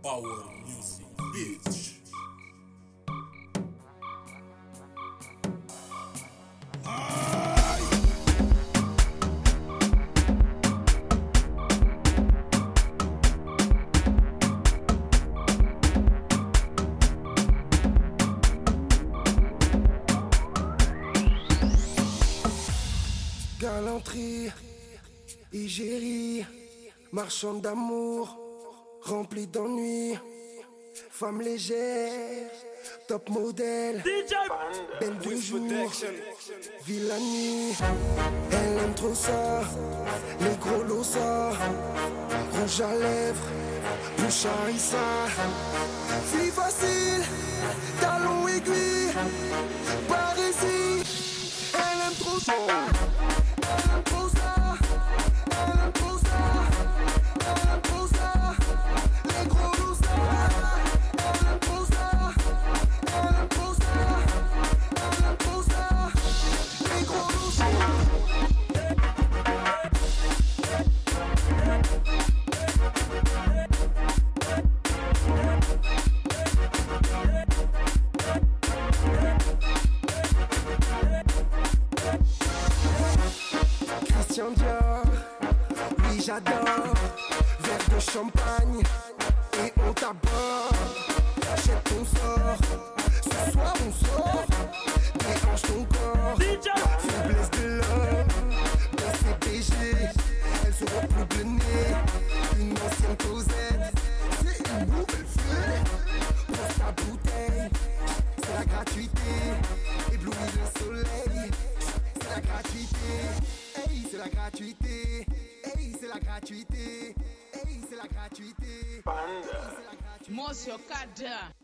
Power Music, bitch. Galanterie, égérie, marchande d'amour, remplie d'ennui, femme légère, top modèle, belle de jour, vie la nuit. Elle aime trop ça, les gros losa, rouge à lèvres, bouche harissa, fille facile, talon aiguille, Parisie. Elle aime trop ça. Christian Dior, oui j'adore, verre de champagne et on t'aborde, achète ton sort, ce soir on sort, déhanche ton corps, faiblesse de l'homme, BCBG, elles seront plus bleunées, une ancienne Cosette, c'est une nouvelle feuille, pour sa bouteille, c'est la gratuité, éblouit le soleil, c'est la gratuité. Hey, c'est la gratuité. Hey, c'est la gratuité. Hey, c'est la gratuité. Monsieur Kada.